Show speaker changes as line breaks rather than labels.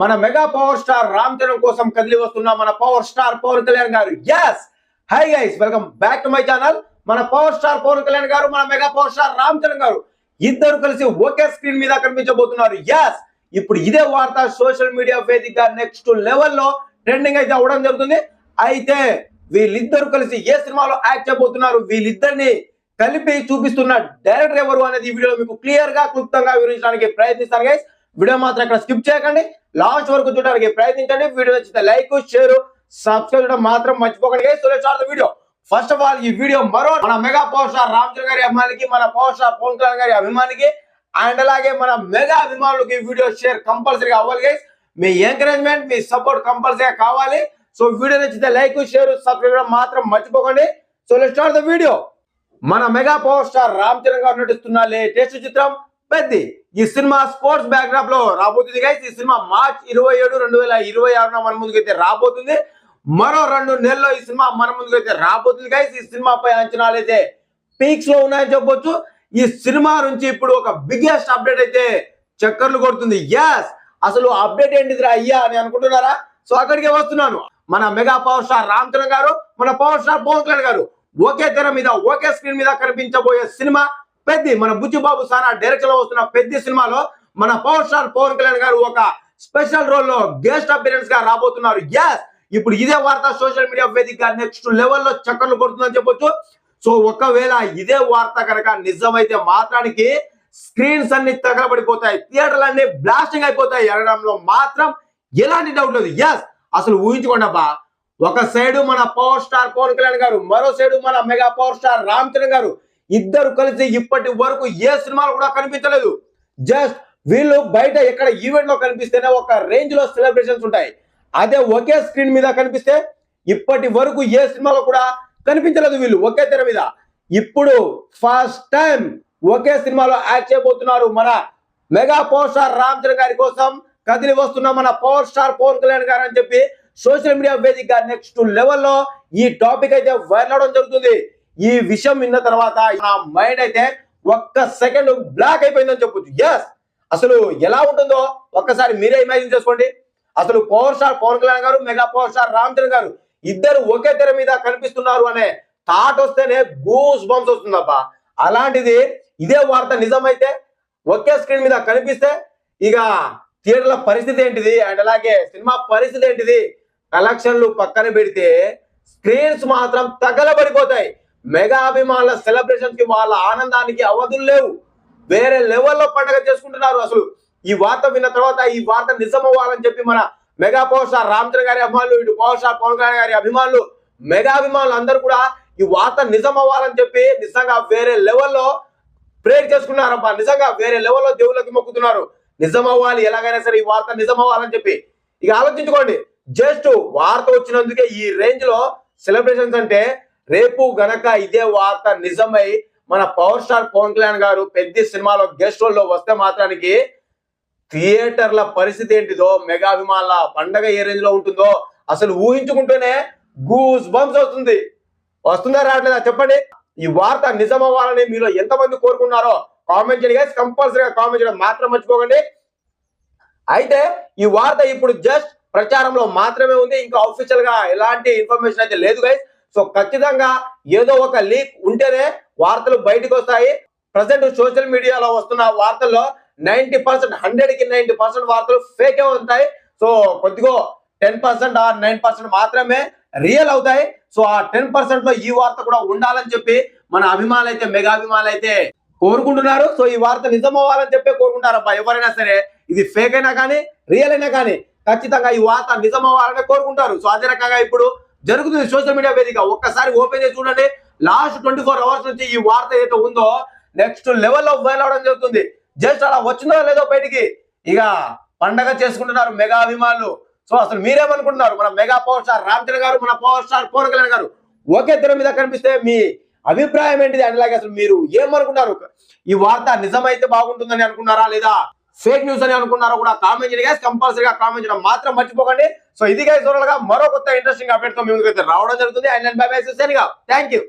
మన mega power star Ram Charan కోసం కదిలి వస్తున్న మన పవర్ స్టార్ పవన్ కళ్యాణ్ గారు. Yes, hi guys, welcome back to my channel. మన పవర్ స్టార్ పవన్ కళ్యాణ్ గారు, మన mega power star Ram Charan గారు ఇద్దరు కలిసి ఒకే స్క్రీన్ మీద కనిపించబోతున్నారు. ఎస్, ఇప్పుడు ఇదే వార్త సోషల్ మీడియా వేదికగా నెక్స్ట్ లెవెల్లో ట్రెండింగ్ అయితే అవ్వడం జరుగుతుంది. అయితే వీళ్ళిద్దరు కలిసి ఏ సినిమాలో యాక్ట్ చేయబోతున్నారు, వీళ్ళిద్దరిని కలిపి చూపిస్తున్న డైరెక్టర్ ఎవరు అనేది ఈ వీడియో మీకు క్లియర్ గా క్లుప్తంగా వివరించడానికి ప్రయత్నిస్తాను గైస్. వీడియో మాత్రం ఇక్కడ స్కిప్ చేయకండి, లాస్ట్ వరకు చూడడానికి ప్రయత్నించండి. వీడియో నచ్చితే లైక్, షేర్, సబ్స్క్రైబ్ చేయడం మాత్రం మర్చిపోకండి guys. So let's start the video. First of all, ఈ వీడియో మన mega power star Ram Charan గారి అభిమానికి, మన పవర్ స్టార్ పవన్ కళ్యాణ్ గారి అభిమానికి అండ్ అలాగే మన మెగా అభిమానులకు ఈ వీడియో షేర్ కంపల్సరీగా అవ్వాలి గైస్. మీ ఎంకరేజ్మెంట్, మీ సపోర్ట్ కంపల్సరీగా కావాలి. సో వీడియో నచ్చితే లైక్, షేర్, సబ్స్క్రైబ్ చేయడం మాత్రం మర్చిపోకండి. So let's start the video. మన mega power star Ram Charan గారు నటిస్తున్న లేటెస్ట్ చిత్రం పెద్ది. ఈ సినిమా స్పోర్ట్స్ బ్యాక్డ్రాప్ లో రాబోతుంది గైస్. ఈ సినిమా మార్చ్ 27, 2026 మన ముందుకైతే రాబోతుంది. మరో 2 నెలల్లో ఈ సినిమా మన ముందుకైతే రాబోతుంది గైస్. ఈ సినిమాపై అంచనాలు అయితే పీక్స్ లో ఉన్నాయని చెప్పొచ్చు. ఈ సినిమా నుంచి ఇప్పుడు ఒక బిగ్గెస్ట్ అప్డేట్ అయితే చక్కర్లు కొడుతుంది. ఎస్, అసలు అప్డేట్ ఏంటిదిరా అయ్యా అని అనుకుంటున్నారా? సో అక్కడికే వస్తున్నాను. మన mega power star Ram Charan గారు, మన పవర్ స్టార్ పవన్ కళ్యాణ్ గారు ఒకే తెర మీద, ఒకే స్క్రీన్ మీద కనిపించబోయే సినిమా పెద్ది. మన బుచ్చిబాబు సానా డైరెక్షన్ లో వస్తున్న పెద్ది సినిమాలో మన పవర్ స్టార్ పవన్ కళ్యాణ్ గారు ఒక స్పెషల్ రోల్ లో గెస్ట్ అపియరెన్స్ గా రాబోతున్నారు. ఎస్, ఇప్పుడు ఇదే వార్త సోషల్ మీడియా వేదికగా నెక్స్ట్ లెవెల్లో చక్కర్లు కొడుతుందని చెప్పొచ్చు. సో ఒకవేళ ఇదే వార్త కనుక నిజమైతే మాత్రానికి స్క్రీన్స్ అన్ని తగలబడిపోతాయి, థియేటర్లు అన్ని బ్లాస్టింగ్ అయిపోతాయి అనడంలో మాత్రం ఎలాంటి డౌట్ లేదు. ఎస్, అసలు ఊహించుకోండి అబ్బా, ఒక సైడు మన పవర్ స్టార్ పవన్ కళ్యాణ్ గారు, మరో సైడు మన mega power star Ram Charan గారు ఇద్దరు కలిసి ఇప్పటి వరకు ఏ సినిమాలు కూడా కనిపించలేదు. జస్ట్ వీళ్ళు బయట ఎక్కడ ఈవెంట్ లో కనిపిస్తేనే ఒక రేంజ్ లో సెలబ్రేషన్స్ ఉంటాయి. అదే ఒకే స్క్రీన్ మీద కనిపిస్తే ఇప్పటి వరకు ఏ సినిమాలో కూడా కనిపించలేదు వీళ్ళు ఒకే తెర మీద. ఇప్పుడు ఫస్ట్ టైం ఒకే సినిమాలో యాక్ట్ చేయబోతున్నారు మన mega power star Ram Charan గారి కోసం కదిలి వస్తున్న మన పవర్ స్టార్ పవన్ కళ్యాణ్ గారు అని చెప్పి సోషల్ మీడియా వేదికగా నెక్స్ట్ లెవెల్లో ఈ టాపిక్ అయితే వైరల్ అవడం జరుగుతుంది. ఈ విషయం విన్న తర్వాత నా మైండ్ అయితే ఒక్క సెకండ్ బ్లాక్ అయిపోయిందని చెప్పొచ్చు. ఎస్, అసలు ఎలా ఉంటుందో ఒక్కసారి మీరే ఇమాజిన్ చేసుకోండి. అసలు పవర్ స్టార్ పవన్ కళ్యాణ్ గారు, mega power star Ram Charan గారు ఇద్దరు ఒకే తెర మీద కనిపిస్తున్నారు అనే థాట్ వస్తేనే గూస్ బంప్స్ వస్తుందబ్బా. అలాంటిది ఇదే వార్త నిజమైతే ఒకే స్క్రీన్ మీద కనిపిస్తే ఇక థియేటర్ల పరిస్థితి ఏంటిది అండ్ అలాగే సినిమా పరిస్థితి ఏంటిది? కలెక్షన్లు పక్కన పెడితే స్క్రీన్స్ మాత్రం తగలబడిపోతాయి. మెగా అభిమానుల సెలబ్రేషన్స్ కి, వాళ్ళ ఆనందానికి అవధులు లేవు. వేరే లెవెల్లో పండుగ చేసుకుంటున్నారు. అసలు ఈ వార్త విన్న తర్వాత ఈ వార్త నిజం అవ్వాలని చెప్పి మన mega power star Ram Charan గారి అభిమానులు, ఇటు పవర్ స్టార్ పవన్ కళ్యాణ్ గారి అభిమానులు, మెగా అభిమానులు అందరూ కూడా ఈ వార్త నిజం అవ్వాలని చెప్పి నిజంగా వేరే లెవెల్లో ప్రేర్ చేసుకున్నారబ్బా. నిజంగా వేరే లెవెల్లో దేవుళ్ళకి మొక్కుతున్నారు. నిజం అవ్వాలి, ఎలాగైనా సరే ఈ వార్త నిజం అవ్వాలని చెప్పి. ఇక ఆలోచించుకోండి, జస్ట్ వార్త వచ్చినందుకే ఈ రేంజ్ లో సెలబ్రేషన్స్ అంటే రేపు గనక ఇదే వార్త నిజమై మన పవర్ స్టార్ పవన్ కళ్యాణ్ గారు పెద్ద సినిమాలో గెస్ట్ రోల్ లో వస్తే మాత్రానికి థియేటర్ల పరిస్థితి ఏంటిదో, మెగా అభిమానుల పండగ ఏ రేంజ్ లో ఉంటుందో అసలు ఊహించుకుంటూనే గూస్ బంప్స్ వస్తుంది. వస్తుందా రావట్లేదా చెప్పండి? ఈ వార్త నిజం అవ్వాలని మీలో ఎంతమంది కోరుకున్నారో కామెంట్ చేయండి గైస్. కంపల్సరీగా కామెంట్ చేయడం మాత్రం మర్చిపోకండి. అయితే ఈ వార్త ఇప్పుడు జస్ట్ ప్రచారంలో మాత్రమే ఉంది, ఇంకా అఫీషియల్ గా ఎలాంటి ఇన్ఫర్మేషన్ అయితే లేదు గైస్. సో ఖచ్చితంగా ఏదో ఒక లీక్ ఉంటేనే వార్తలు బయటకు వస్తాయి. ప్రజెంట్ సోషల్ మీడియాలో వస్తున్న వార్తల్లో 90%, 100కి 90% వార్తలు ఫేకే ఉంటాయి. సో కొద్దిగా 10% ఆ 9% మాత్రమే రియల్ అవుతాయి. సో ఆ 10% లో ఈ వార్త కూడా ఉండాలని చెప్పి మన అభిమానులు అయితే, మెగా అభిమానులు అయితే కోరుకుంటున్నారు. సో ఈ వార్త నిజం అవ్వాలని చెప్పి కోరుకుంటారబ్బా. ఎవరైనా సరే ఇది ఫేక్ అయినా కానీ, రియల్ అయినా కానీ ఖచ్చితంగా ఈ వార్త నిజం అవ్వాలని కోరుకుంటారు. సో అదే రకంగా ఇప్పుడు జరుగుతుంది సోషల్ మీడియా వేదిక. ఒక్కసారి ఓపెన్ చేసి చూడండి, లాస్ట్ 24 అవర్స్ నుంచి ఈ వార్త ఏదైతే ఉందో నెక్స్ట్ లెవెల్లో వైరల్ అవడం జరుగుతుంది. జస్ట్ అలా వచ్చిందో లేదో బయటికి ఇక పండగ చేసుకుంటున్నారు మెగా అభిమానులు. సో అసలు మీరేమనుకుంటున్నారు? మన mega power star Ram Charan గారు, మన పవర్ స్టార్ పవన్ కళ్యాణ్ గారు ఒకే తెర మీద కనిపిస్తే మీ అభిప్రాయం ఏంటిది? అలాగే అసలు మీరు ఏమనుకున్నారు? ఈ వార్త నిజమైతే బాగుంటుందని అనుకున్నారా, లేదా ఫేక్ న్యూస్ అని అనుకున్నారో కూడా కామెంట్ చేయండి గైస్. కంపల్సరీగా కామెంట్ చేయడం మాత్రం మర్చిపోకండి. సో ఇది గైస్ ఓవరాల్ గా మరో కొత్త ఇంట్రెస్టింగ్ అప్డేట్ తో మీ ముందుకు అయితే రావడం జరుగుతుంది. And by by, thank you.